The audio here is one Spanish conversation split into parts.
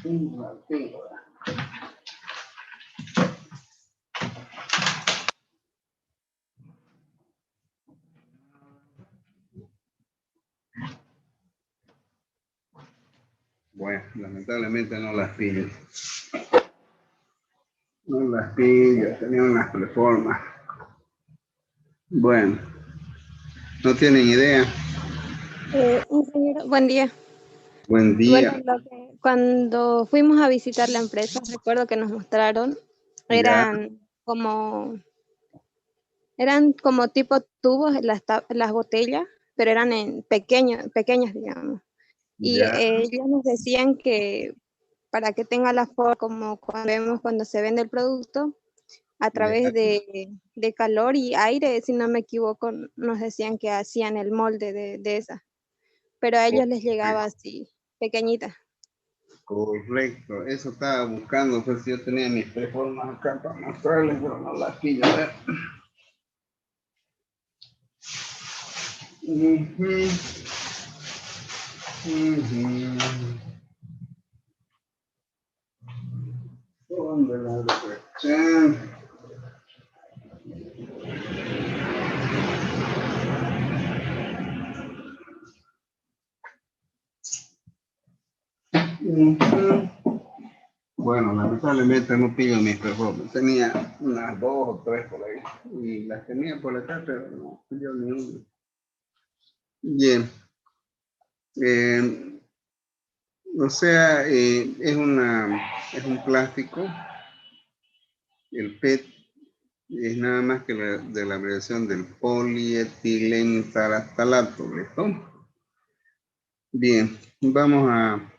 Un ratito. Bueno, lamentablemente no las pillo. No las pillo, tenía unas preformas. Bueno, no tienen idea. Ingeniero, buen día. Buen Bueno, día. cuando fuimos a visitar la empresa, recuerdo que nos mostraron, Ya, eran como tipo tubos las botellas, pero eran en pequeñas, digamos. Y ya, ellos nos decían que para que tenga la forma como cuando se vende el producto, a ya. través de calor y aire, si no me equivoco, nos decían que hacían el molde de esa, pero a ellos les llegaba así, pequeñita. Correcto, eso estaba buscando, pues yo tenía mis preformas acá para mostrarles, pero no las pillo. A ver. Ujú, ujú. ¿Dónde las dejé? Ujú. Bueno, lamentablemente no pillo mis performances. Tenía unas 2 o 3 por ahí. Y las tenía por acá, pero no pillo ni una. Bien. Eh, o sea, es un plástico. El PET es nada más que de la abreviación del polietilentalato, ¿listo? Bien, vamos a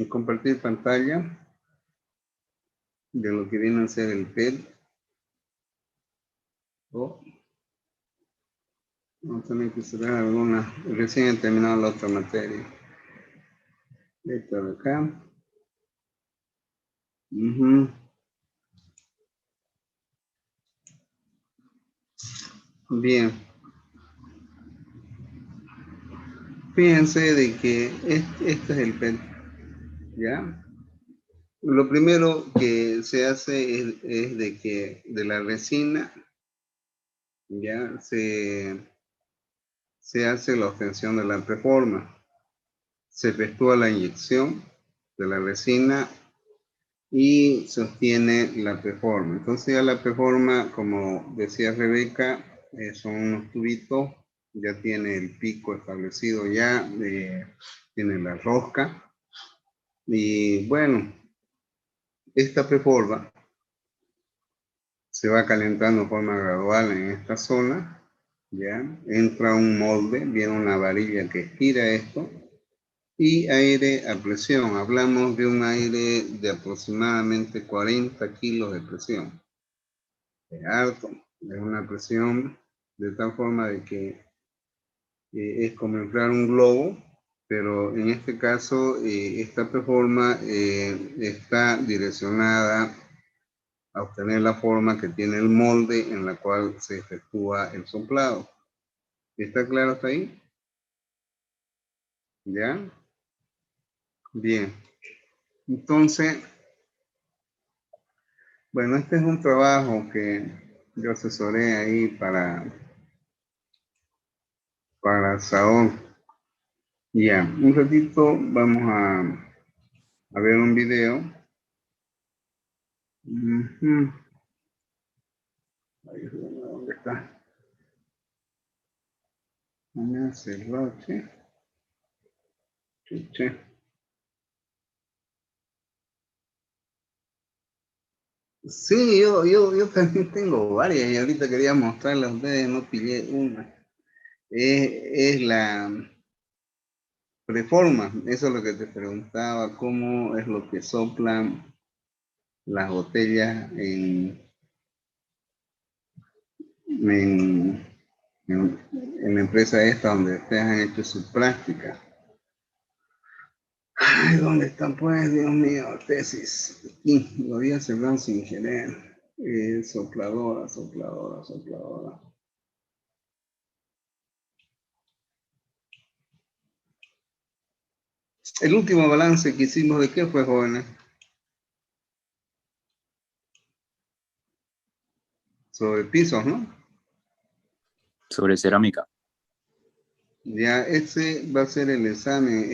compartir pantalla de lo que viene a ser el PET. Oh, vamos a tener que cerrar alguna. Recién he terminado la otra materia. Esto de acá. Ujú. Bien. Fíjense de que este es el PET, ¿ya? Lo primero que se hace es de que de la resina ya se hace la obtención de la preforma. Se efectúa la inyección de la resina y se obtiene la preforma. Entonces ya la preforma, como decía Rebeca, son unos tubitos, ya tiene el pico establecido ya, tiene la rosca. Y bueno, esta preforma se va calentando de forma gradual en esta zona, ya entra un molde, viene una varilla que estira esto, y aire a presión. Hablamos de un aire de aproximadamente 40 kilos de presión. Es alto, es una presión de tal forma de que es como inflar un globo, pero en este caso esta preforma está direccionada a obtener la forma que tiene el molde en la cual se efectúa el soplado. ¿Está claro hasta ahí? ¿Ya? Bien. Entonces, bueno, este es un trabajo que yo asesoré ahí para Saúl. Ya, un ratito vamos a ver un video. Ujú. Ahí, ¿dónde está? Cerroche. Chuche. Sí, yo también tengo varias y ahorita quería mostrarlas a ustedes, no pillé una. Es la preforma, eso es lo que te preguntaba, cómo es lo que soplan las botellas en, en la empresa esta donde ustedes han hecho su práctica. Ay, ¿dónde están pues? Dios mío, tesis. Aquí, lo había cerrado sin querer. Sopladora, sopladora, sopladora. El último balance que hicimos, ¿de qué fue, jóvenes? Sobre pisos, ¿no? Sobre cerámica. Ya, ese va a ser el examen.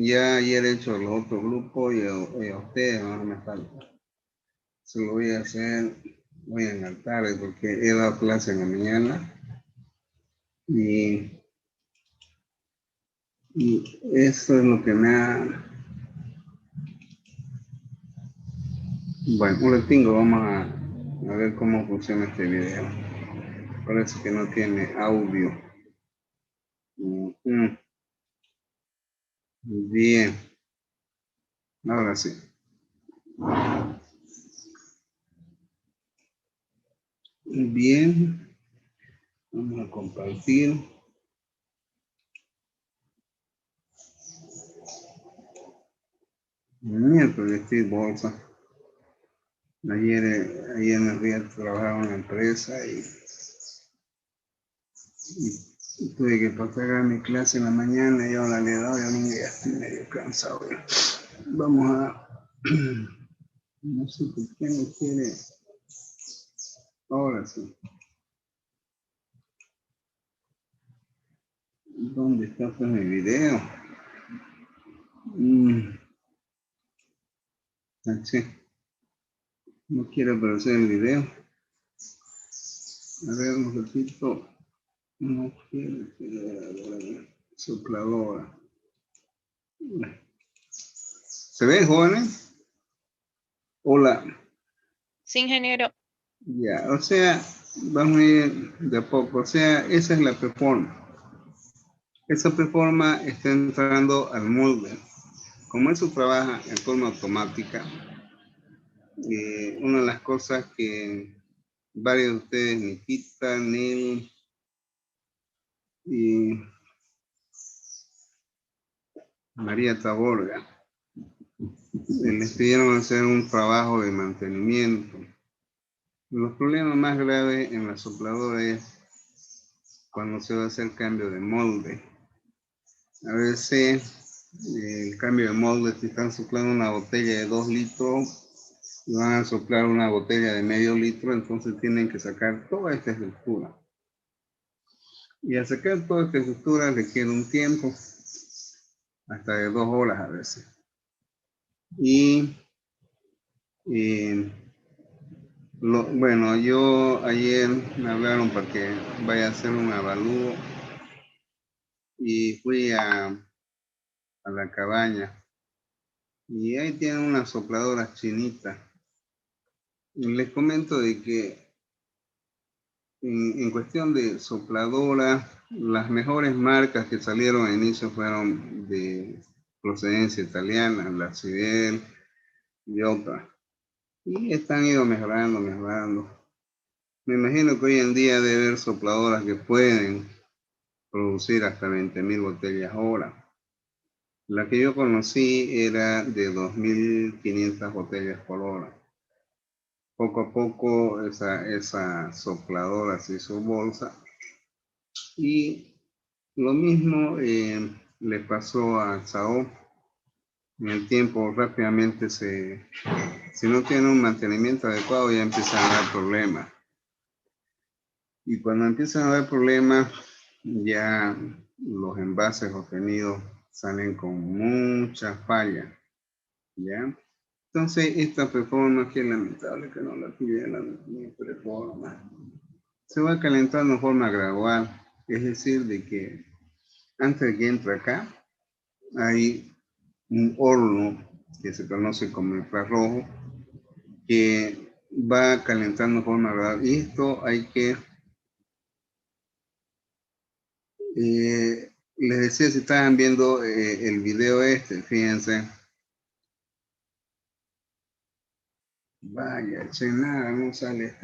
Ya ayer he hecho los otros grupos y a ustedes no me falta. Se lo voy a hacer hoy en la tarde porque he dado clase en la mañana. Y eso es lo que me ha... Bueno, un ratingo vamos a ver cómo funciona este video. Parece que no tiene audio. Ujú. Bien, ahora sí. Bien, vamos a compartir. Miércoles estoy bolsa. Ayer me fui a trabajar en una empresa y tuve que postergar mi clase en la mañana y ahora le he dado y ahora ya estoy medio cansado. Vamos a... No sé por qué no quiere... Ahora sí. ¿Dónde está pues mi video? Sí. No quiere aparecer el video. A ver, un ratito. No quiere. Sopladora. ¿Se ven, jóvenes? Hola. Sí, ingeniero. Ya, o sea, vamos a ir de a poco. O sea, esa es la preforma. Esa preforma está entrando al molde. Como eso trabaja en forma automática, una de las cosas que varios de ustedes, Nikita, Neil y María Taborga, les pidieron hacer un trabajo de mantenimiento. Los problemas más graves en la sopladora es cuando se va a hacer cambio de molde. A veces el cambio de molde, si están soplando una botella de 2 litros y van a soplar una botella de medio litro, entonces tienen que sacar toda esta estructura. Y al sacar toda esta estructura requiere un tiempo, hasta de 2 horas a veces. Y bueno, yo ayer me hablaron para que vaya a hacer un avalúo y fui a la cabaña y ahí tienen unas sopladoras chinitas. Y les comento de que en cuestión de sopladora, las mejores marcas que salieron a inicio fueron de procedencia italiana, la Sidel y otras. Y están ido mejorando, mejorando. Me imagino que hoy en día debe haber sopladoras que pueden producir hasta 20.000 botellas hora. La que yo conocí era de 2.500 botellas por hora. Poco a poco esa sopladora se hizo bolsa y lo mismo le pasó a Sao. En el tiempo rápidamente si no tiene un mantenimiento adecuado ya empiezan a dar problemas. Y cuando empiezan a dar problemas, ya los envases obtenidos salen con mucha falla, ¿ya? Entonces, esta preforma, que es lamentable que no la pide la preforma, se va calentando de forma gradual, es decir, de que antes de que entre acá, hay un horno que se conoce como infrarrojo, que va calentando de forma gradual. Y esto hay que les decía, si estaban viendo el video fíjense. Vaya, che, nada, no sale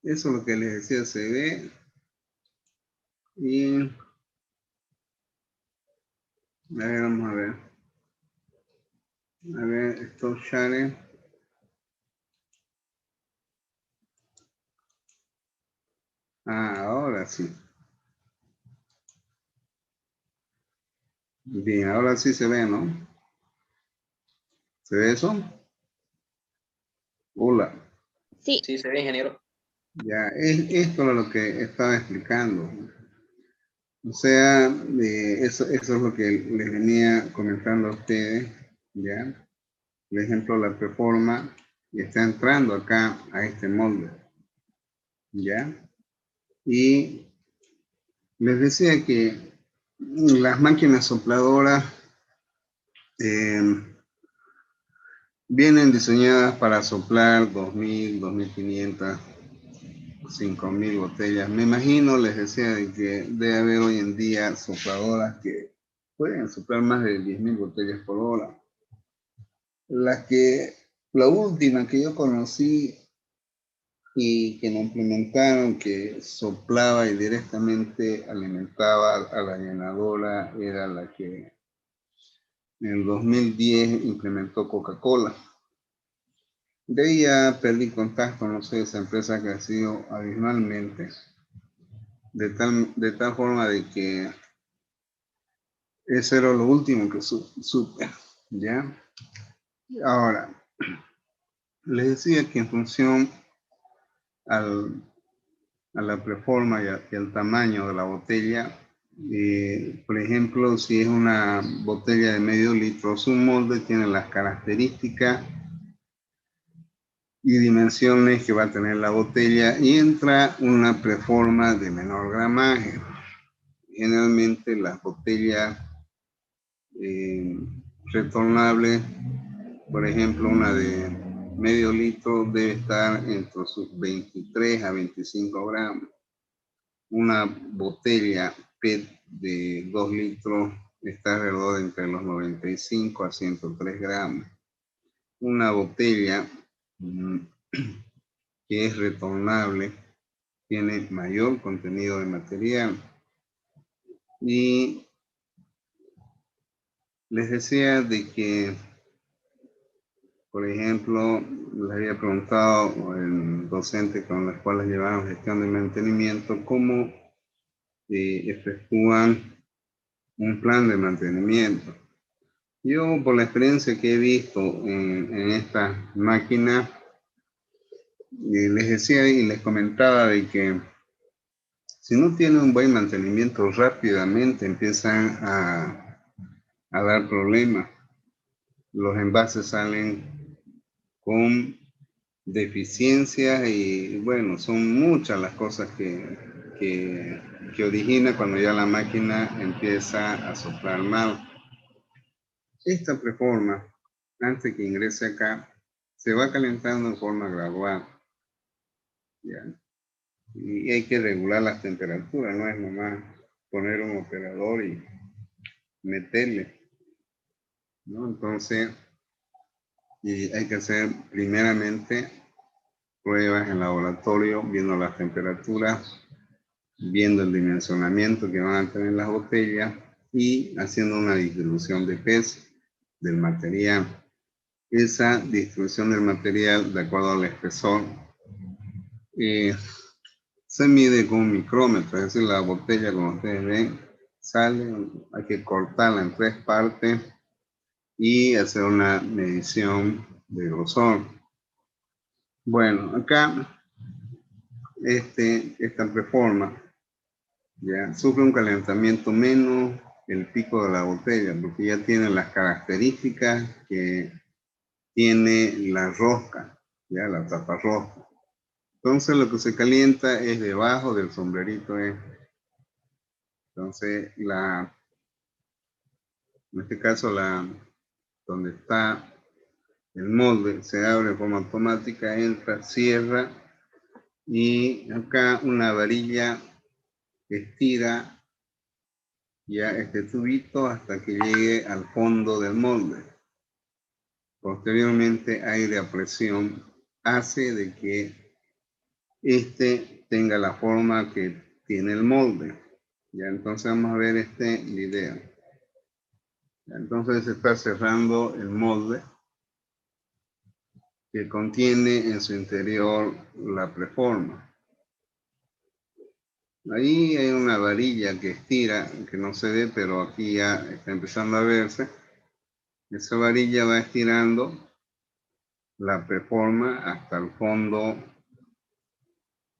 Eso es lo que les decía, se ve. Y, a ver, vamos a ver. A ver, stop share. Ah, ahora sí. Bien, ahora sí se ve, ¿no? ¿Se ve eso? Hola. Sí. Sí, se ve, ingeniero. Ya, esto es lo que estaba explicando. O sea, eso es lo que les venía comentando a ustedes, ¿ya? Por ejemplo, la preforma está entrando acá a este molde, ¿ya? Y les decía que las máquinas sopladoras vienen diseñadas para soplar 2000, 2500, 5000 botellas. Me imagino, les decía, de que debe haber hoy en día sopladoras que pueden soplar más de 10.000 botellas por hora. La última que yo conocí y que no implementaron, que soplaba y directamente alimentaba a la llenadora, era la que en el 2010 implementó Coca-Cola. De ahí ya perdí contacto, no sé, esa empresa ha crecido abismalmente, de tal forma de que eso era lo último que supe, ¿ya? Ahora, les decía que en función a la preforma y al tamaño de la botella, por ejemplo, si es una botella de medio litro, su molde tiene las características y dimensiones que va a tener la botella y entra una preforma de menor gramaje. Generalmente las botellas retornables, por ejemplo, una de medio litro debe estar entre sus 23 a 25 gramos. Una botella PET de 2 litros está alrededor de entre los 95 a 103 gramos. Una botella que es retornable tiene mayor contenido de material. Y les decía de que, por ejemplo, les había preguntado el docente con los cuales llevaban gestión de mantenimiento cómo efectúan un plan de mantenimiento. Yo, por la experiencia que he visto en esta máquina, les decía y les comentaba de que si no tiene un buen mantenimiento, rápidamente empiezan a dar problemas. Los envases salen con deficiencias y bueno, son muchas las cosas que origina cuando ya la máquina empieza a soplar mal. Esta preforma, antes que ingrese acá, se va calentando en forma gradual, ¿ya? Y hay que regular las temperaturas, no es nomás poner un operador y meterle, ¿no? Entonces, y hay que hacer primeramente pruebas en laboratorio, viendo las temperaturas, viendo el dimensionamiento que van a tener las botellas y haciendo una distribución de peso del material. Esa distribución del material, de acuerdo al espesor, se mide con un micrómetro, es decir, la botella, como ustedes ven, sale, hay que cortarla en 3 partes y hacer una medición de grosor. Bueno, acá esta preforma ya sufre un calentamiento menos el pico de la botella, porque ya tiene las características que tiene la rosca, ya la tapa rosca. Entonces lo que se calienta es debajo del sombrerito Entonces en este caso donde está el molde se abre de forma automática, entra, cierra y acá una varilla estira ya este tubito hasta que llegue al fondo del molde. Posteriormente, aire a presión hace de que tenga la forma que tiene el molde. Ya, entonces vamos a ver este video. Ya, entonces se está cerrando el molde que contiene en su interior la preforma. Ahí hay una varilla que estira, que no se ve, pero aquí ya está empezando a verse. Esa varilla va estirando la preforma hasta el fondo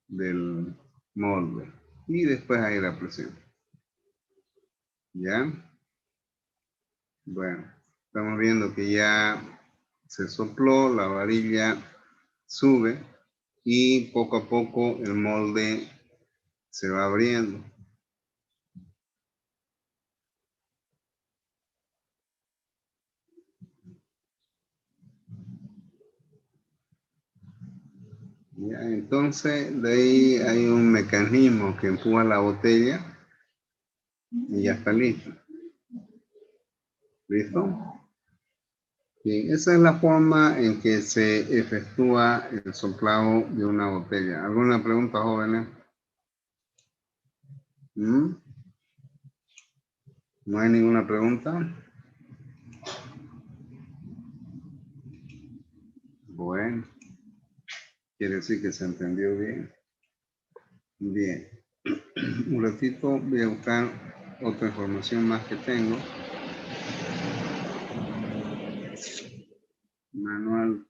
del molde. Y después hay la presión. ¿Ya? Bueno, estamos viendo que ya se sopló, la varilla sube y poco a poco el molde se va abriendo. Ya, entonces, de ahí hay un mecanismo que empuja la botella y ya está listo. ¿Listo? Bien, esa es la forma en que se efectúa el soplado de una botella. ¿Alguna pregunta, jóvenes? ¿Mm? ¿No hay ninguna pregunta? Bueno, quiere decir que se entendió bien. Bien. Un ratito voy a buscar otra información más que tengo. Manual.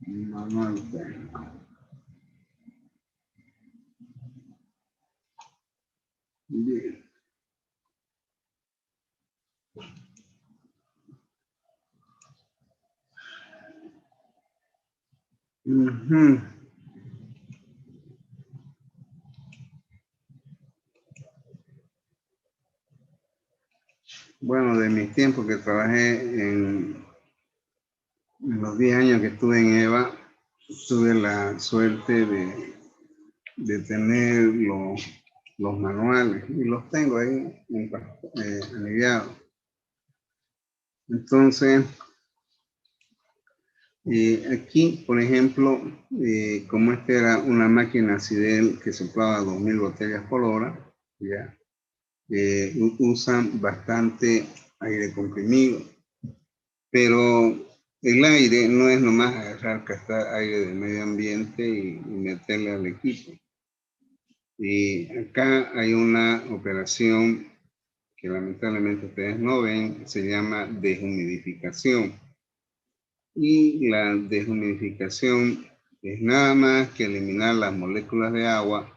Manual técnico. Bien. Ujú. Bueno, de mis tiempos que trabajé en los 10 años que estuve en EVA, tuve la suerte de tener los manuales y los tengo ahí aliviados. Entonces, aquí, por ejemplo, como esta era una máquina Sidel que soplaba 2000 botellas por hora, ya, usan bastante aire comprimido, pero el aire no es nomás agarrar gastar aire del medio ambiente y meterle al equipo. Y acá hay una operación que lamentablemente ustedes no ven, se llama deshumidificación. Y la deshumidificación es nada más que eliminar las moléculas de agua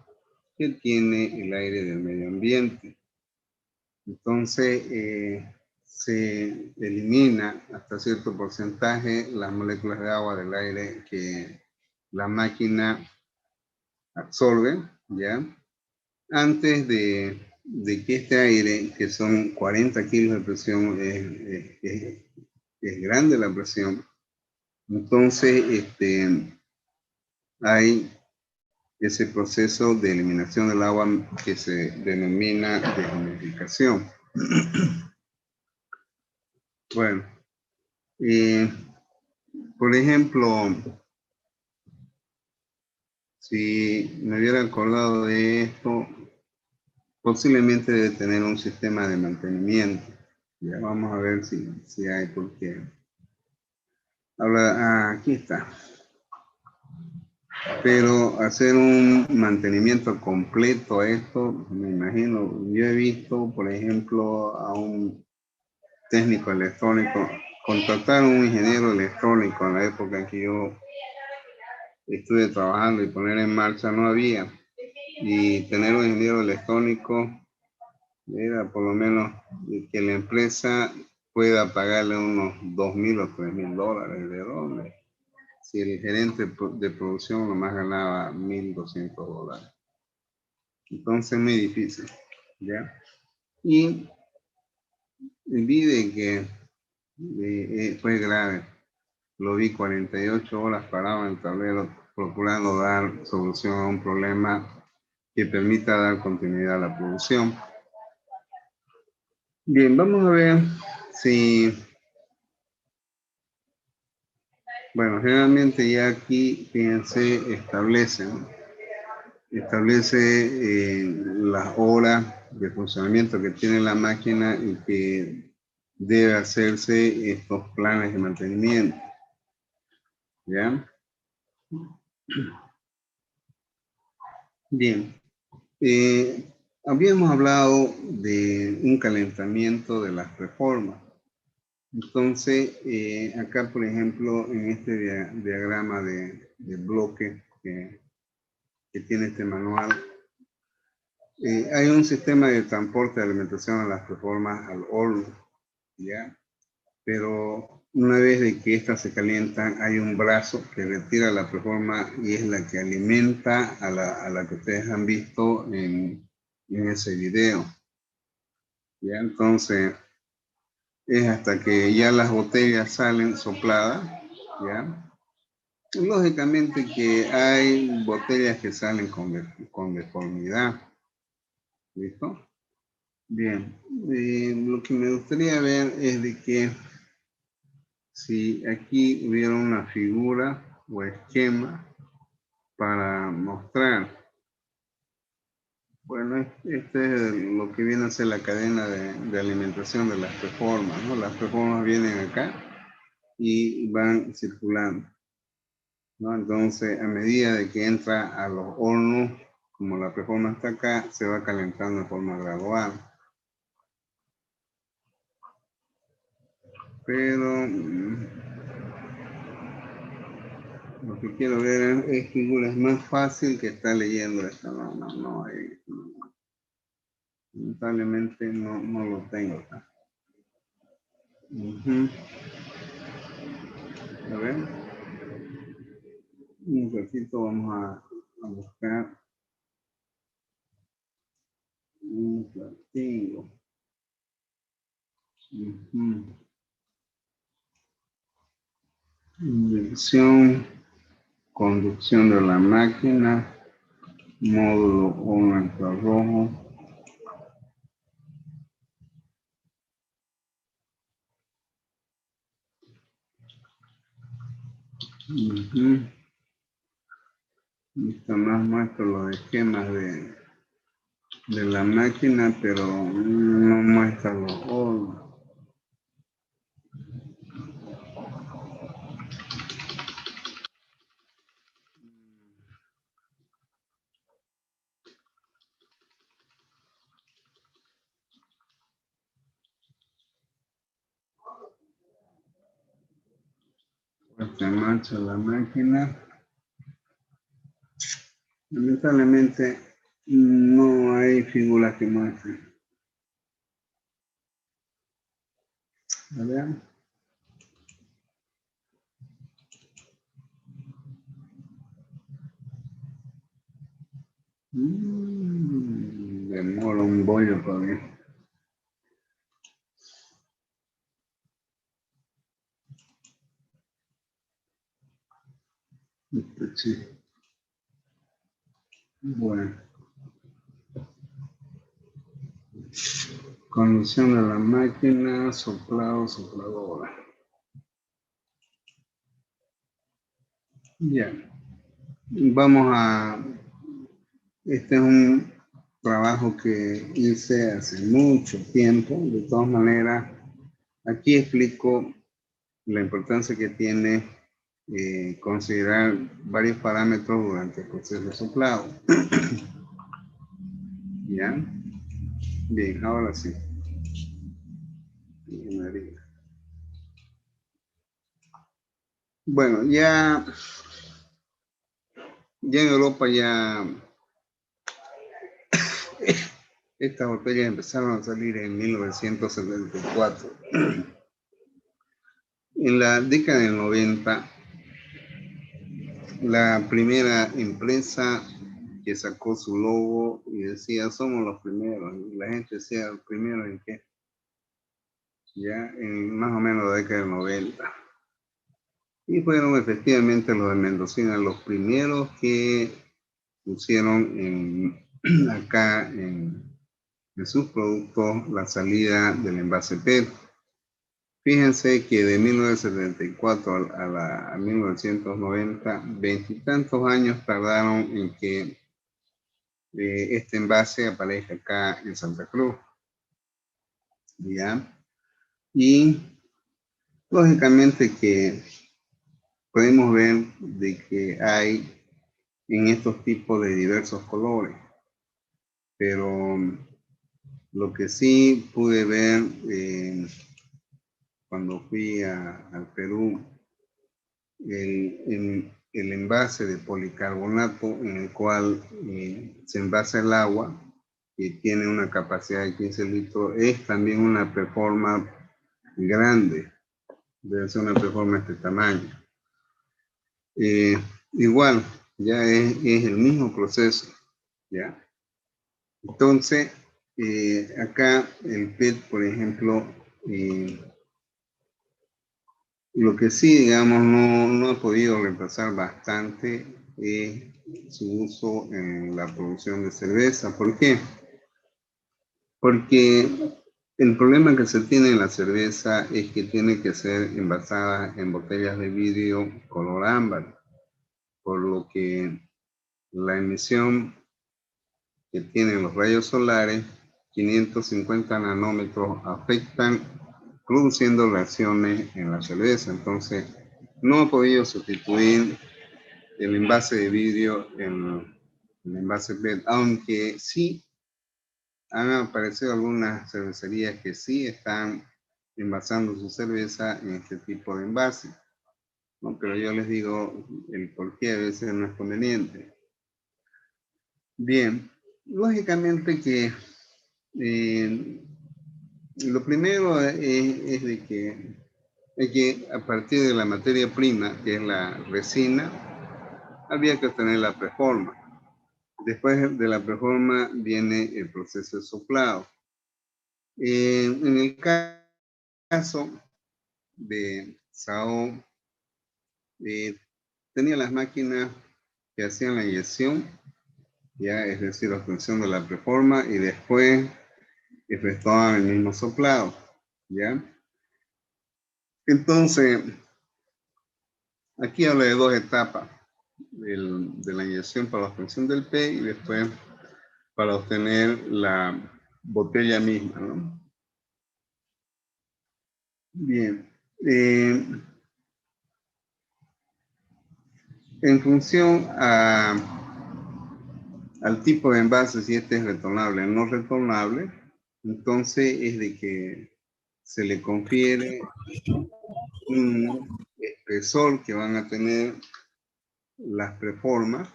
que tiene el aire del medio ambiente. Entonces, se elimina hasta cierto porcentaje las moléculas de agua del aire que la máquina absorbe, ¿ya? Antes de que este aire, que son 40 kilos de presión, es grande la presión, entonces hay ese proceso de eliminación del agua que se denomina deshumidificación. Bueno, por ejemplo, si me hubiera acordado de esto, posiblemente debe tener un sistema de mantenimiento. Ya vamos a ver si hay, porque ahora aquí está. Pero hacer un mantenimiento completo a esto, me imagino, yo he visto, por ejemplo, a un técnico electrónico, contratar a un ingeniero electrónico en la época en que yo estuve trabajando y poner en marcha no había. Y tener un ingeniero electrónico era por lo menos que la empresa pueda pagarle unos 2.000 o 3.000 dólares. ¿De dónde? Si el gerente de producción nomás ganaba 1.200 dólares. Entonces es muy difícil, ¿ya? Y vi de que fue grave. Lo vi 48 horas parado en el tablero procurando dar solución a un problema que permita dar continuidad a la producción. Bien, vamos a ver si... Bueno, generalmente ya aquí, fíjense, establece las horas de funcionamiento que tiene la máquina y que debe hacerse estos planes de mantenimiento. ¿Ya? Bien. Habíamos hablado de un calentamiento de las reformas. Entonces, acá, por ejemplo, en este diagrama de bloque que tiene este manual, hay un sistema de transporte de alimentación a las reformas al horno, ¿ya? Pero una vez de que estas se calientan, hay un brazo que retira la reforma y es la que alimenta a la que ustedes han visto en ese video, ¿ya? Entonces, es hasta que ya las botellas salen sopladas, ¿ya? Lógicamente que hay botellas que salen con deformidad, ¿listo? Bien, lo que me gustaría ver es de que si aquí hubiera una figura o esquema para mostrar. Bueno, este es lo que viene a ser la cadena de alimentación de las reformas, ¿no? Las reformas vienen acá y van circulando, ¿no? Entonces, a medida de que entra a los hornos, como la reforma está acá, se va calentando de forma gradual. Pero lo que quiero ver es figuras más fácil que estar leyendo esto. No hay. Lamentablemente no lo tengo acá. A ver. Un ratito vamos a buscar un platillo. Dirección, conducción de la máquina, módulo 1 infrarrojo. Esto más muestra los esquemas de la máquina, pero no muestra los hornos. Puesta en marcha la máquina. Lamentablemente no hay figuras que muestren. A ver. Demora un bollo todavía. Sí. Bueno. Conducción de la máquina, soplado, sopladora. Bien. Vamos a... Este es un trabajo que hice hace mucho tiempo. De todas maneras, aquí explico la importancia que tiene considerar varios parámetros durante el proceso de soplado. ¿Ya? Bien, ahora sí. Bueno, ya en Europa ya estas botellas empezaron a salir en 1974. En la década del 90, la primera empresa que sacó su logo y decía, somos los primeros, y la gente decía, ¿los primeros en qué? Ya en más o menos la década del 90. Y fueron efectivamente los de Mendocina los primeros que pusieron acá en sus productos la salida del envase PET. Fíjense que de 1974 a 1990, 20 y tantos años tardaron en que este envase aparezca acá en Santa Cruz. ¿Ya? Y lógicamente que podemos ver de que hay en estos tipos de diversos colores. Pero lo que sí pude ver cuando fui al Perú, el envase de policarbonato en el cual se envasa el agua, que tiene una capacidad de 15 litros, es también una performance grande, debe ser una performance de este tamaño. Igual, ya es el mismo proceso, ¿ya? Entonces, acá el PET, por ejemplo, lo que sí, digamos, no ha podido reemplazar bastante es su uso en la producción de cerveza. ¿Por qué? Porque el problema que se tiene en la cerveza es que tiene que ser envasada en botellas de vidrio color ámbar, por lo que la emisión que tienen los rayos solares, 550 nanómetros, afectan produciendo reacciones en la cerveza. Entonces, no ha podido sustituir el envase de vidrio en el envase PET, aunque sí han aparecido algunas cervecerías que sí están envasando su cerveza en este tipo de envase, ¿no? Pero yo les digo el por qué a veces no es conveniente. Bien, lógicamente que lo primero es de que hay que, a partir de la materia prima, que es la resina, había que obtener la preforma. Después de la preforma viene el proceso de soplado. En el caso de Sao, tenía las máquinas que hacían la inyección, ya, es decir, la obtención de la preforma, y después efectuaban el mismo soplado, ¿ya? Entonces, aquí habla de dos etapas, de la inyección para la obtención del P y después para obtener la botella misma, ¿no? Bien. En función al tipo de envase, si este es retornable o no retornable, entonces es de que se le confiere un espesor que van a tener las preformas,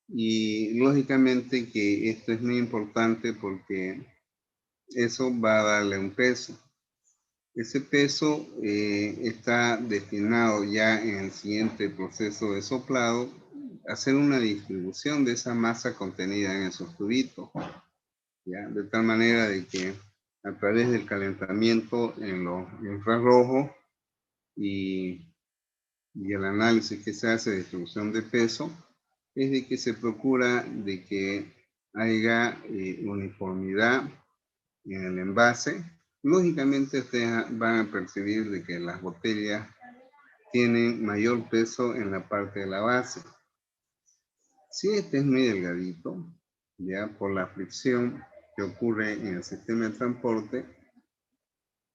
y lógicamente que esto es muy importante porque eso va a darle un peso. Ese peso está destinado ya en el siguiente proceso de soplado a hacer una distribución de esa masa contenida en esos tubitos, ¿ya? De tal manera de que a través del calentamiento en los infrarrojos y el análisis que se hace de distribución de peso, es de que se procura de que haya uniformidad en el envase. Lógicamente ustedes van a percibir de que las botellas tienen mayor peso en la parte de la base. Si este es muy delgadito, ya por la fricción que ocurre en el sistema de transporte,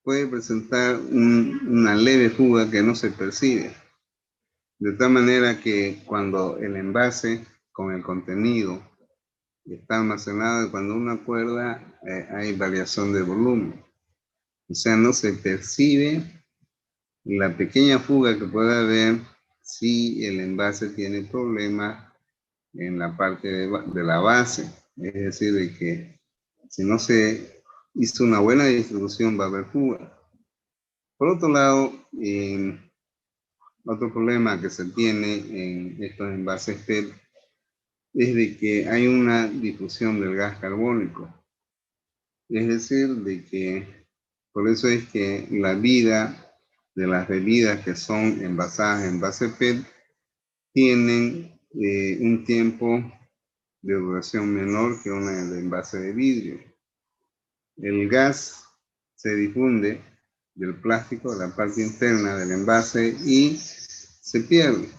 puede presentar una leve fuga que no se percibe. De tal manera que cuando el envase con el contenido está almacenado, y cuando uno acuerda, hay variación de volumen. O sea, no se percibe la pequeña fuga que puede haber si el envase tiene problemas en la parte de la base. Es decir, de que si no se hizo una buena distribución va a haber fuga. Por otro lado, otro problema que se tiene en estos envases PET es de que hay una difusión del gas carbónico. Es decir, de que por eso es que la vida de las bebidas que son envasadas en envase PET tienen un tiempo de duración menor que una de envase de vidrio. El gas se difunde del plástico, de la parte interna del envase, y se pierde,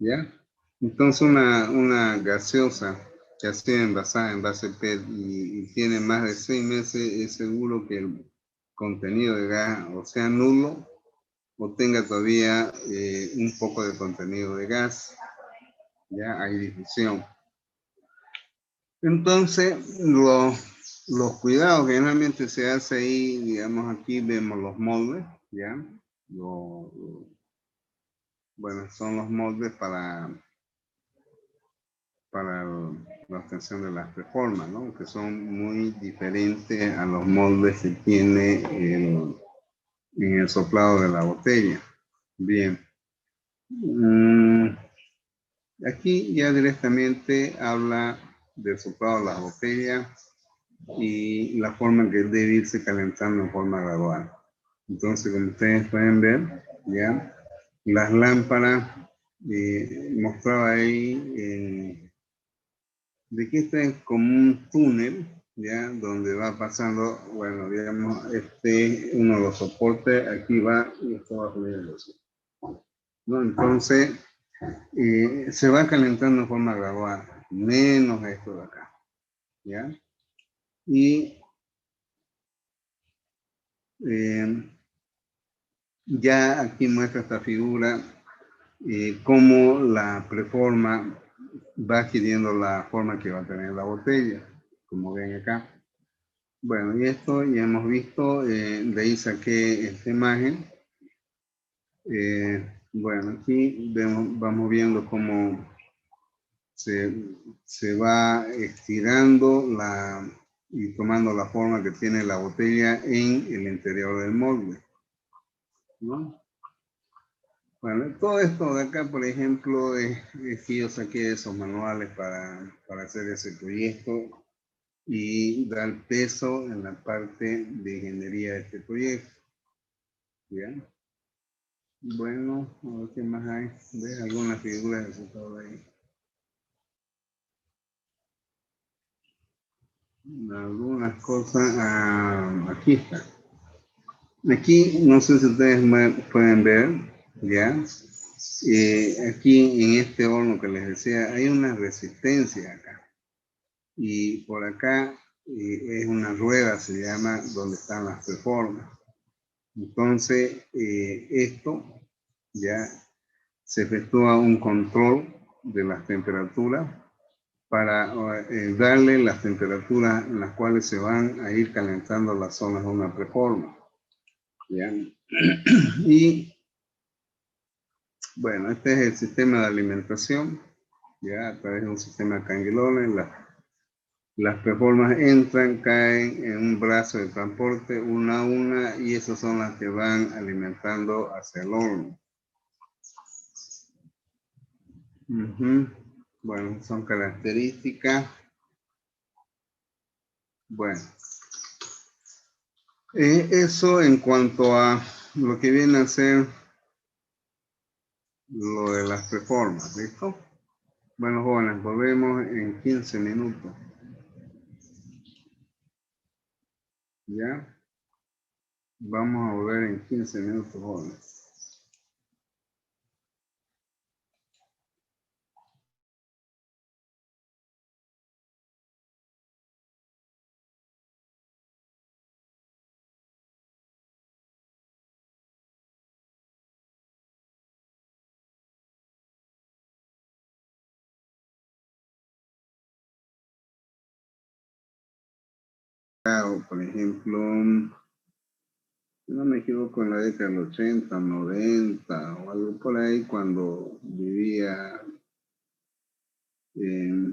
¿ya? Entonces una gaseosa que ha sido envasada en envase PET y tiene más de 6 meses, es seguro que el contenido de gas o sea nulo o tenga todavía un poco de contenido de gas. Ya hay difusión. Entonces, los cuidados que generalmente se hace ahí, digamos, aquí vemos los moldes, ¿ya? Bueno, son los moldes para la obtención de las preformas, ¿no? Que son muy diferentes a los moldes que tiene en el soplado de la botella. Bien. Aquí ya directamente habla del soplado de las botellas y la forma en que debe irse calentando en forma gradual. Entonces, como ustedes pueden ver, ya las lámparas mostraba ahí de que este es como un túnel, ya donde va pasando, bueno, digamos, uno de los soportes, aquí va y esto va subiendo, ¿no? Entonces, se va calentando en forma gradual, menos esto de acá, ¿ya? Y ya aquí muestra esta figura cómo la preforma va adquiriendo la forma que va a tener la botella, como ven acá. Bueno, y esto ya hemos visto, de ahí saqué esta imagen. Bueno, aquí vamos viendo cómo se va estirando y tomando la forma que tiene la botella en el interior del molde, ¿no? Bueno, todo esto de acá, por ejemplo, es que yo saqué esos manuales para hacer ese proyecto y dar peso en la parte de ingeniería de este proyecto. ¿Bien? Bueno, a ver qué más hay. ¿Ves algunas figuras de todo ahí? Algunas cosas. Aquí está. Aquí, no sé si ustedes pueden ver, ¿ya? Aquí en este horno que les decía, hay una resistencia acá. Y por acá es una rueda, se llama, donde están las preformas. Entonces, esto ya se efectúa un control de las temperaturas para darle las temperaturas en las cuales se van a ir calentando las zonas de una preforma. ¿Ya? Y bueno, este es el sistema de alimentación, ya a través de un sistema de canguilones. Las preformas entran, caen en un brazo de transporte una a una y esas son las que van alimentando hacia el horno. Bueno, son características. Bueno, eso en cuanto a lo que viene a ser lo de las preformas, ¿listo? Bueno, jóvenes, volvemos en 15 minutos. ¿Ya? Vamos a volver en 15 minutos, jóvenes. Por ejemplo, si no me equivoco, en la década del 80, 90 o algo por ahí, cuando vivía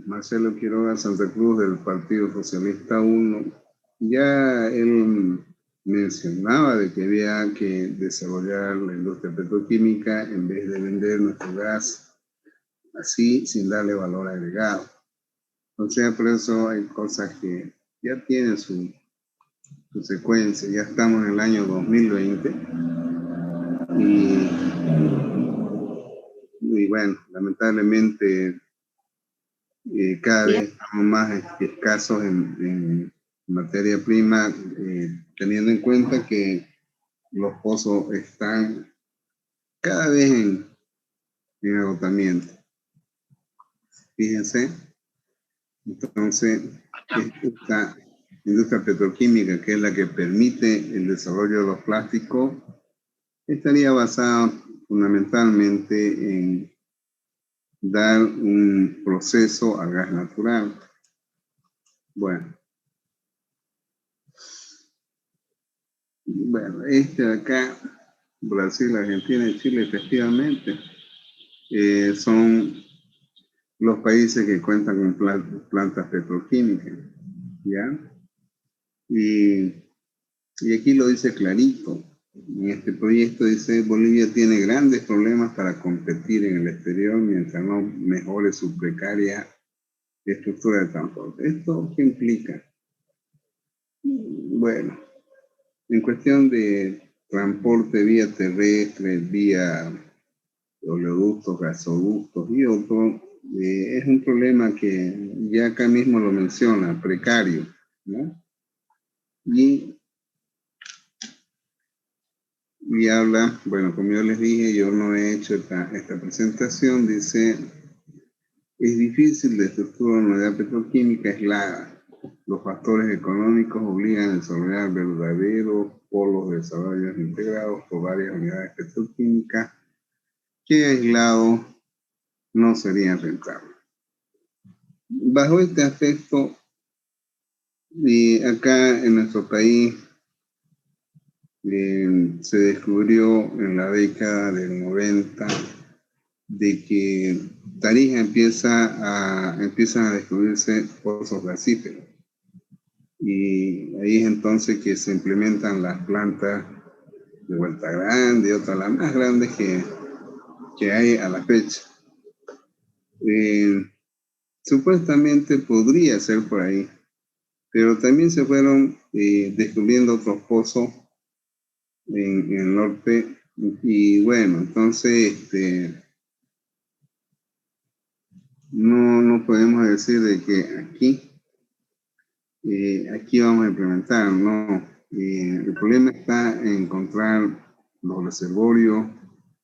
Marcelo Quiroga Santa Cruz del Partido Socialista 1, ya él mencionaba de que había que desarrollar la industria petroquímica en vez de vender nuestro gas así sin darle valor agregado. O sea, por eso hay cosas que ya tienen su secuencia. Ya estamos en el año 2020 y bueno, lamentablemente cada vez estamos más escasos en materia prima, teniendo en cuenta que los pozos están cada vez en agotamiento. Fíjense, entonces, esta industria petroquímica, que es la que permite el desarrollo de los plásticos, estaría basada fundamentalmente en dar un proceso al gas natural. Bueno, este de acá, Brasil, Argentina y Chile, efectivamente, son los países que cuentan con plantas petroquímicas, ¿ya? Y aquí lo dice clarito. En este proyecto dice, Bolivia tiene grandes problemas para competir en el exterior mientras no mejore su precaria estructura de transporte. ¿Esto qué implica? Bueno, en cuestión de transporte vía terrestre, vía oleoductos, gasoductos y otros, es un problema que ya acá mismo lo menciona, precario, ¿no? Y habla, bueno, como yo les dije, yo no he hecho esta presentación, dice, es difícil de estructura de una unidad petroquímica aislada. Los factores económicos obligan a desarrollar verdaderos polos de desarrollo integrados por varias unidades petroquímicas que aislados no serían rentables. Bajo este aspecto, y acá en nuestro país se descubrió en la década del 90 de que Tarija empiezan a descubrirse pozos gasíferos. Y ahí es entonces que se implementan las plantas de Vuelta Grande y otras, las más grandes que hay a la fecha. Supuestamente podría ser por ahí, pero también se fueron descubriendo otros pozos en el norte. Y bueno, entonces no podemos decir de que aquí vamos a implementar, no. El problema está en encontrar los reservorios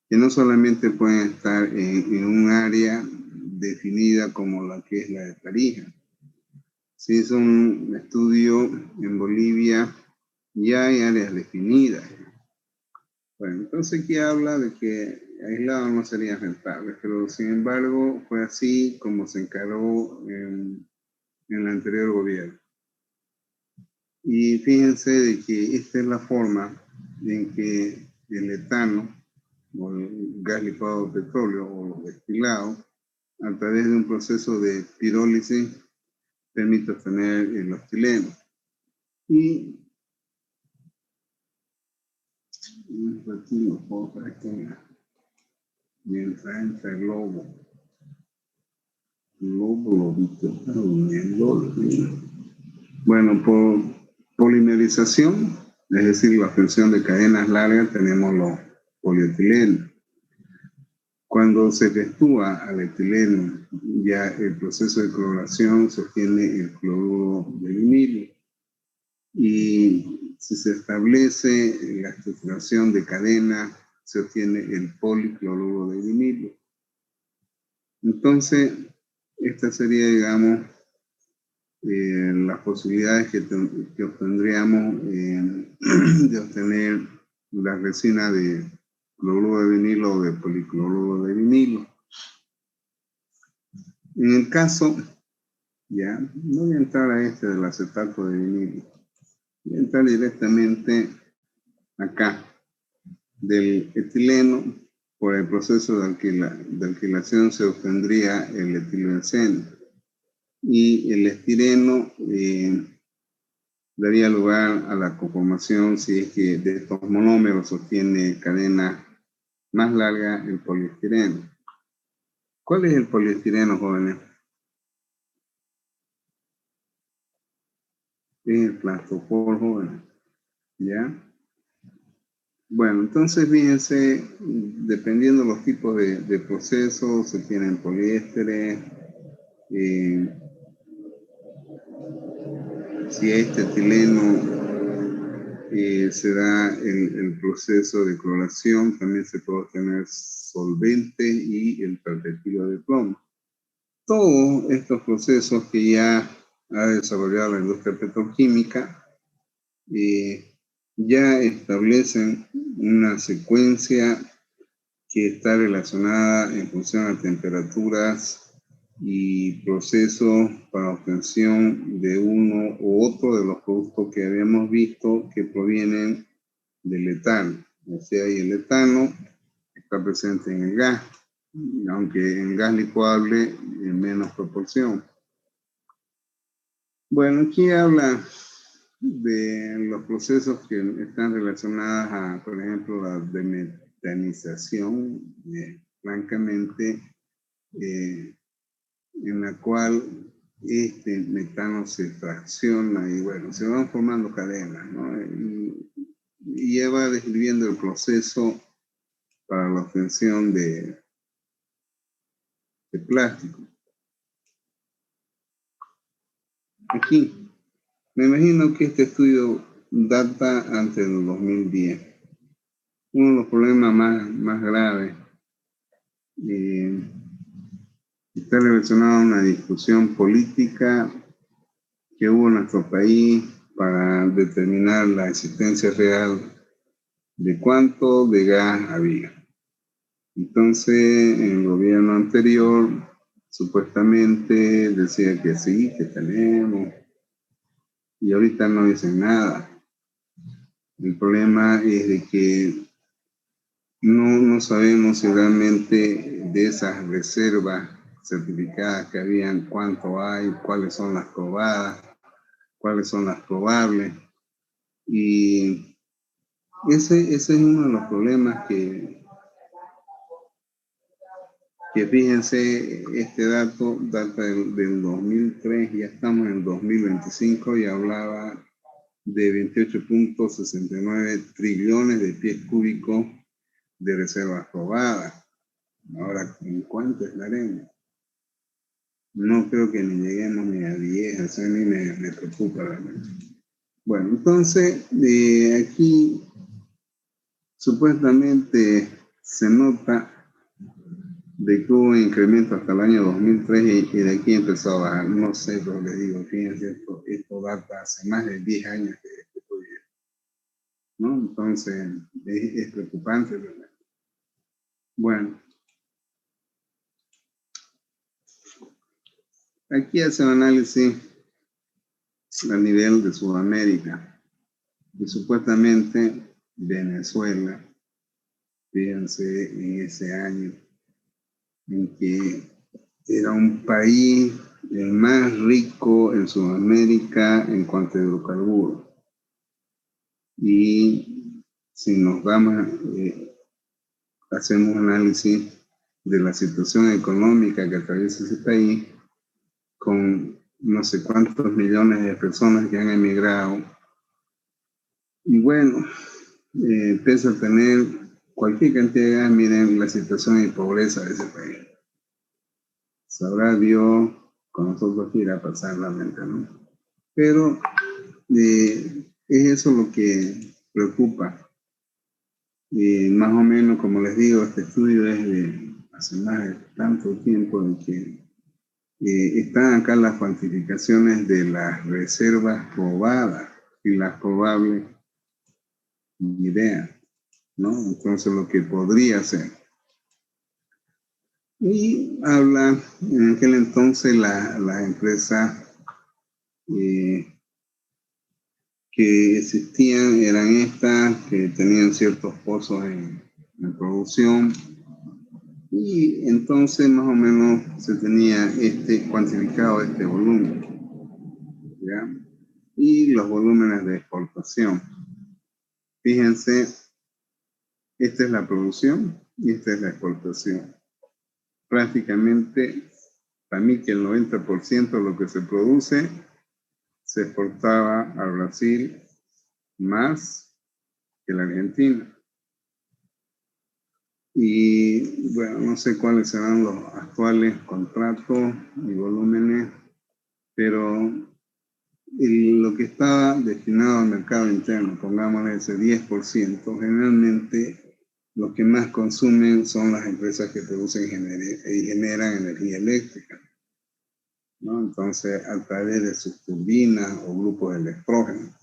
que no solamente pueden estar en un área definida como la que es la de Tarija. Se hizo un estudio en Bolivia, ya hay áreas definidas. Bueno, entonces aquí habla de que aislado no sería rentable, pero sin embargo fue así como se encaró en el anterior gobierno. Y fíjense de que esta es la forma en que el etano, o el gas licuado de petróleo, o los destilados, a través de un proceso de pirólisis, permite obtener los tilenos. Y un ratito, para que mientras entra el lobo lo viste durmiendo. Bueno, por polimerización, es decir, la función de cadenas largas, tenemos los polietilenos. Cuando se efectúa al etileno, ya el proceso de cloración se obtiene el cloruro de vinilo. Y si se establece la estructuración de cadena, se obtiene el policloruro de vinilo. Entonces, esta sería, digamos, las posibilidades que obtendríamos de obtener la resina de cloruro de vinilo o de policloruro de vinilo. En el caso, ya, no voy a entrar a del acetato de vinilo, voy a entrar directamente acá, del etileno. Por el proceso de alquilación se obtendría el etilobenceno. Y el estireno daría lugar a la conformación, si es que de estos monómeros obtiene cadena más larga, el poliestireno. ¿Cuál es el poliestireno, jóvenes? Es el plastopor, jóvenes. ¿Ya? Bueno, entonces fíjense, dependiendo de los tipos de procesos, se tienen poliésteres, si a este etileno se da el proceso de cloración, también se puede obtener solvente y el perpetuo de plomo. Todos estos procesos que ya ha desarrollado la industria petroquímica ya establecen una secuencia que está relacionada en función a temperaturas y procesos para obtención de uno u otro de los productos que habíamos visto que provienen del etano. O sea, y el etano está presente en el gas, aunque en gas licuable en menos proporción. Bueno, aquí habla de los procesos que están relacionados a, por ejemplo, la demetanización, francamente, en la cual este metano se fracciona y bueno, se van formando cadenas, ¿no? Y ella va describiendo el proceso para la obtención de plástico. Aquí, me imagino que este estudio data antes del 2010. Uno de los problemas más graves está relacionado a una discusión política que hubo en nuestro país para determinar la existencia real de cuánto de gas había. Entonces, el gobierno anterior supuestamente decía que sí, que tenemos, y ahorita no dicen nada. El problema es de que no sabemos si realmente de esas reservas certificadas que habían, cuánto hay, cuáles son las probadas, cuáles son las probables. Y ese es uno de los problemas que fíjense, este dato data del 2003, ya estamos en el 2025 y hablaba de 28.69 trillones de pies cúbicos de reservas probadas. Ahora, ¿en cuánto estaremos? No creo que ni lleguemos ni a 10, eso a mí me preocupa realmente. Bueno, entonces, aquí supuestamente se nota de que hubo un incremento hasta el año 2003 y de aquí empezó a bajar. No sé, pero les digo, fíjense, esto data hace más de 10 años que estoy, ¿no? Entonces, es preocupante, ¿verdad? Bueno, aquí hace un análisis a nivel de Sudamérica y supuestamente Venezuela, fíjense en ese año en que era un país el más rico en Sudamérica en cuanto a hidrocarburos. Y si nos damos, hacemos un análisis de la situación económica que atraviesa ese país, con no sé cuántos millones de personas que han emigrado. Y bueno, pese a tener cualquier cantidad de gas, miren la situación de pobreza de ese país. Sabrá Dios con nosotros qué irá a pasar realmente, ¿no? Pero es eso lo que preocupa. Más o menos, como les digo, este estudio es de hace más de tanto tiempo de que están acá las cuantificaciones de las reservas probadas y las probables, ni idea, ¿no? Entonces, lo que podría ser. Y habla, en aquel entonces, las empresas que existían eran estas, que tenían ciertos pozos en producción, y entonces más o menos se tenía cuantificado este volumen, ¿ya? Y los volúmenes de exportación. Fíjense, esta es la producción y esta es la exportación. Prácticamente, para mí que el 90% de lo que se produce se exportaba a Brasil más que la Argentina. Y bueno, no sé cuáles serán los actuales contratos y volúmenes, pero lo que estaba destinado al mercado interno, pongámosle ese 10%, generalmente los que más consumen son las empresas que producen y generan energía eléctrica, ¿no? Entonces, a través de sus turbinas o grupos electrógenos.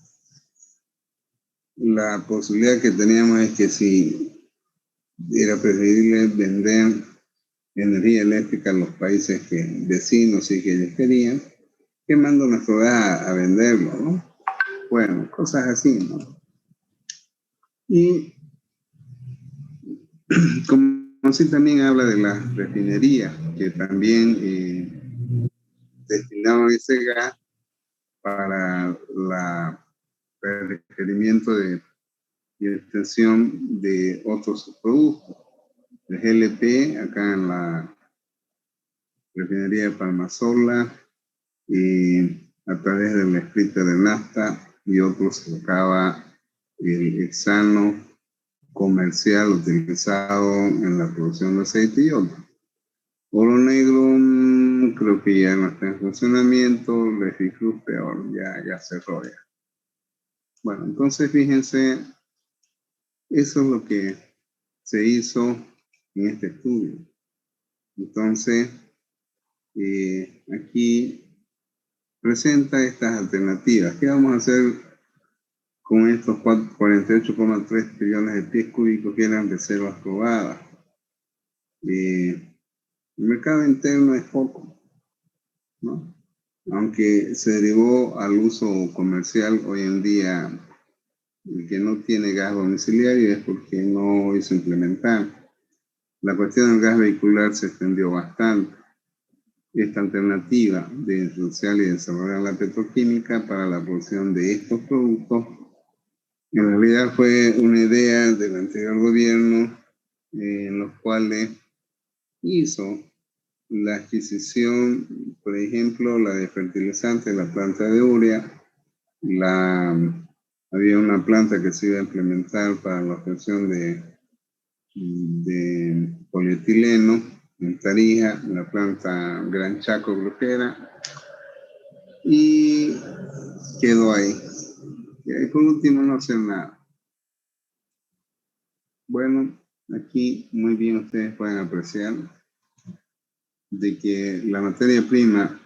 la posibilidad que teníamos es que si era preferible vender energía eléctrica a los países vecinos y que ellos querían, quemando nuestro gas a venderlo, ¿no? Bueno, cosas así, ¿no? Y como así también habla de las refinerías, que también destinaban ese gas para el requerimiento y extensión de otros productos. El GLP, acá en la refinería de Palmasola, y a través del escrito de nafta y otros se sacaba el hexano comercial utilizado en la producción de aceite y otro. Oro negro, creo que ya no está en funcionamiento. Reficruz peor, ya cerró ya. Bueno, entonces fíjense, eso es lo que se hizo en este estudio. Entonces, aquí presenta estas alternativas. ¿Qué vamos a hacer con estos 48,3 trillones de pies cúbicos que eran reservas probadas? El mercado interno es poco, ¿no? Aunque se derivó al uso comercial hoy en día, el que no tiene gas domiciliario es porque no hizo implementar. La cuestión del gas vehicular se extendió bastante. Esta alternativa de introducir y desarrollar la petroquímica para la producción de estos productos, en realidad fue una idea del anterior gobierno, en los cuales hizo la adquisición, por ejemplo, la de fertilizantes, la planta de urea, había una planta que se iba a implementar para la obtención de polietileno en Tarija, la planta Gran Chaco Brujera, y quedó ahí. Y por último no hacer nada. Bueno, aquí muy bien ustedes pueden apreciar de que la materia prima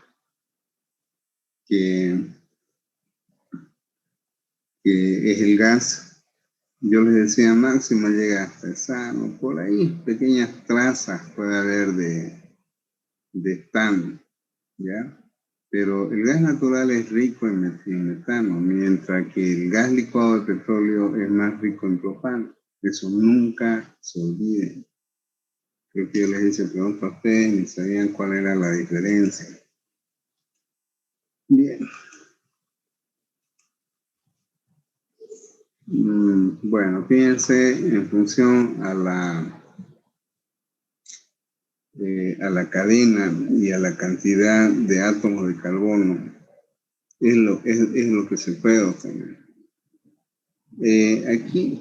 que es el gas, yo les decía, máximo llega hasta Sano, por ahí pequeñas trazas puede haber de estaño, ¿ya? Pero el gas natural es rico en metano, mientras que el gas licuado de petróleo es más rico en propano. Eso nunca se olvide. Creo que yo les hice preguntas a ustedes y sabían cuál era la diferencia. Bien. Bueno, fíjense, en función a la cadena y a la cantidad de átomos de carbono, es lo que se puede obtener. Aquí,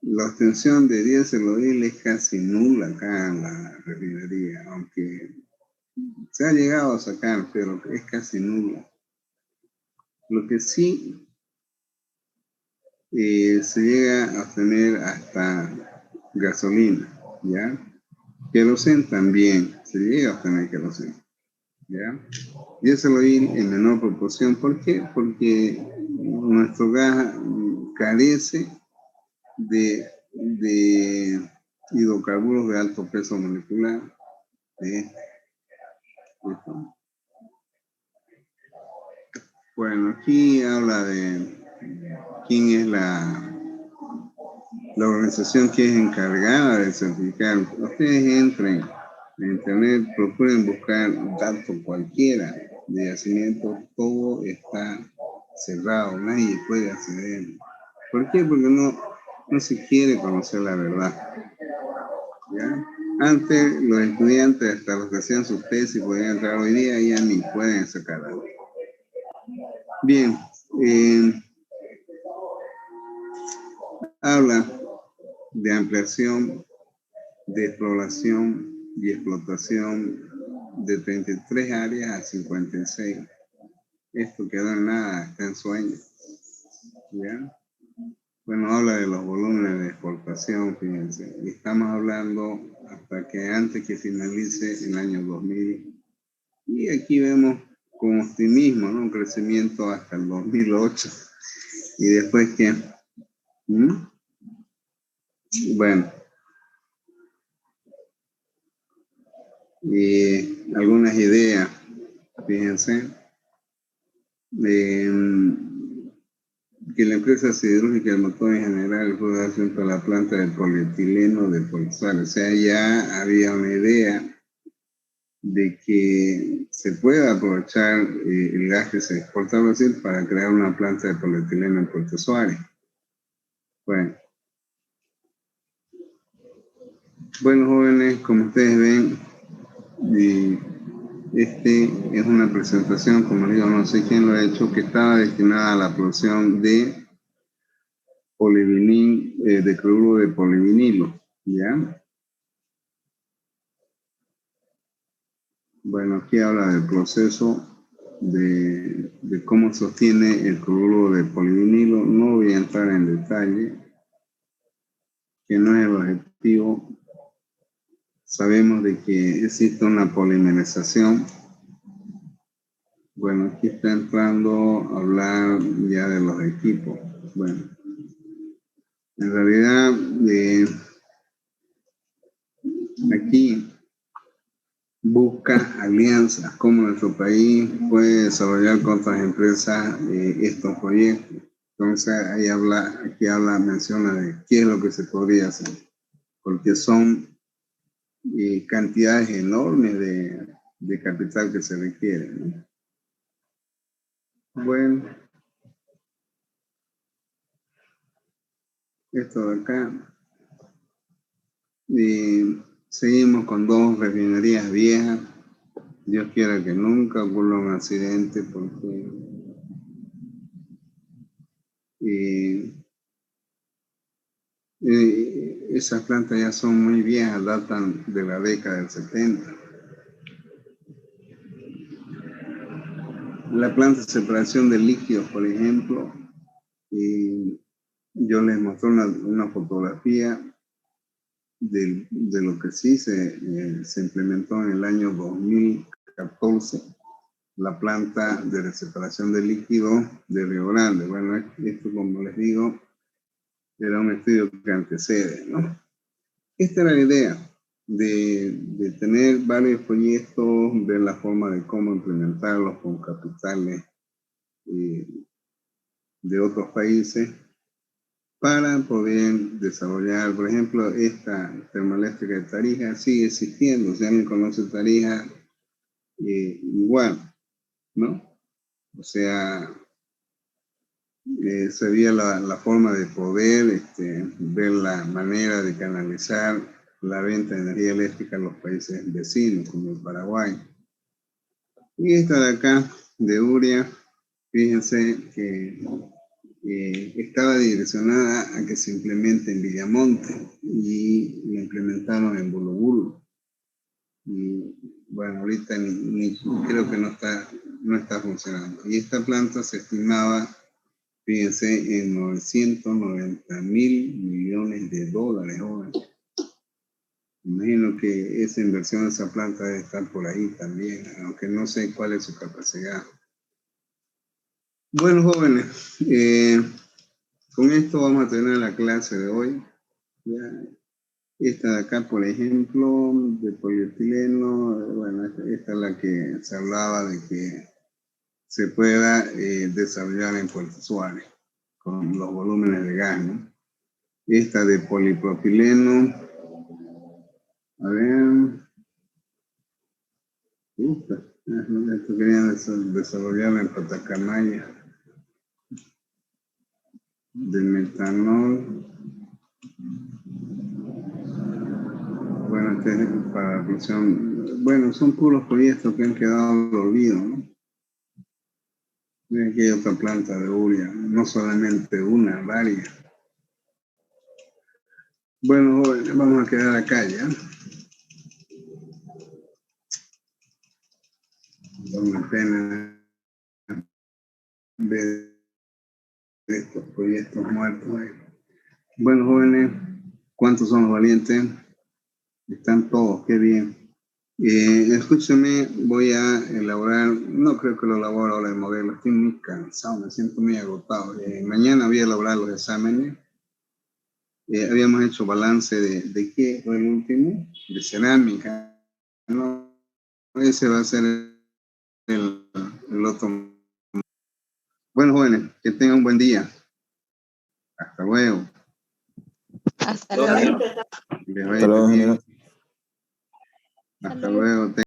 la obtención de diésel es casi nula acá en la refinería, aunque se ha llegado a sacar, pero es casi nula. Lo que sí se llega a obtener hasta gasolina, ¿ya? Queroseno también, se llega a obtener queroseno, ¿ya? Diésel en menor proporción. ¿Por qué? Porque nuestro gas carece de hidrocarburos de alto peso molecular. Bueno, aquí habla de quién es la organización que es encargada de certificar. Ustedes entren en internet, procuren buscar datos cualquiera de yacimiento, todo está cerrado, nadie puede acceder. ¿Por qué? Porque no se quiere conocer la verdad, ¿ya? Antes los estudiantes, hasta los que hacían sus tesis, podían entrar. Hoy día ya ni pueden sacar algo. Bien, habla de ampliación, de exploración y explotación de 33 áreas a 56. Esto quedó en nada, está en sueño. ¿Ya? Bueno, habla de los volúmenes de exportación, fíjense. Y estamos hablando hasta que antes que finalice el año 2000. Y aquí vemos con optimismo, ¿no? Un crecimiento hasta el 2008. Y después que, bueno, y algunas ideas, fíjense, que la empresa siderúrgica del motor en general fue dar junto a la planta de polietileno de Volkswagen. O sea, ya había una idea de que se pueda aprovechar el gas que se exporta a Brasil para crear una planta de polietileno en Puerto Suárez. Bueno, jóvenes, como ustedes ven, es una presentación, como digo, no sé quién lo ha hecho, que estaba destinada a la producción de polivinil, de cloruro de polivinilo, ¿ya? Bueno, aquí habla del proceso de cómo se obtiene el cloruro de polivinilo. No voy a entrar en detalle, que no es el objetivo. Sabemos de que existe una polimerización. Bueno, aquí está entrando a hablar ya de los equipos. Bueno, en realidad, aquí busca alianzas, como nuestro país puede desarrollar con otras empresas estos proyectos. Entonces, ahí menciona de qué es lo que se podría hacer, porque son cantidades enormes de capital que se requiere, ¿no? Bueno, esto de acá. Seguimos con 2 refinerías viejas. Dios quiera que nunca ocurra un accidente, porque esas plantas ya son muy viejas, datan de la década del 70. La planta de separación de líquidos, por ejemplo, yo les mostré una fotografía de lo que sí se implementó en el año 2014, la planta de separación de líquidos de Río Grande. Bueno, esto, como les digo, era un estudio que antecede, ¿no? Esta era la idea de tener varios proyectos, ver la forma de cómo implementarlos con capitales de otros países para poder desarrollar, por ejemplo, esta termoeléctrica de Tarija sigue existiendo. Si alguien conoce Tarija, igual, ¿no? O sea, se veía la forma de poder ver la manera de canalizar la venta de energía eléctrica a los países vecinos, como el Paraguay. Y esta de acá, de Uria, fíjense que estaba direccionada a que se implemente en Villamonte y lo implementaron en Bulubulo. Y bueno, ahorita ni creo que no está funcionando. Y esta planta se estimaba, fíjense, en 990.000 millones de dólares. Imagino que esa inversión de esa planta debe estar por ahí también, aunque no sé cuál es su capacidad. Bueno, jóvenes, con esto vamos a tener la clase de hoy. Ya. Esta de acá, por ejemplo, de polietileno, bueno, esta es la que se hablaba de que se pueda desarrollar en Puerto Suárez con los volúmenes de gas, ¿no? Esta de polipropileno, a ver, esto querían desarrollar en Patacamaya, del metanol. Bueno, este es para la producción. Bueno, son puros proyectos que han quedado al olvido, ¿no? Aquí hay otra planta de Uria, no solamente una, varias. Bueno, jóvenes, vamos a quedar acá ya. Da una pena ver estos proyectos muertos ahí. Bueno, jóvenes, ¿cuántos son los valientes? Están todos, qué bien. Escúchame, voy a elaborar, no creo que lo elabore ahora el modelo, estoy muy cansado, me siento muy agotado. Mañana voy a elaborar los exámenes. Habíamos hecho balance de qué fue el último, de cerámica, ¿no? Ese va a ser el otro. Bueno, jóvenes, que tengan un buen día. Hasta luego. Hasta luego. Que les vaya bien. Hasta luego.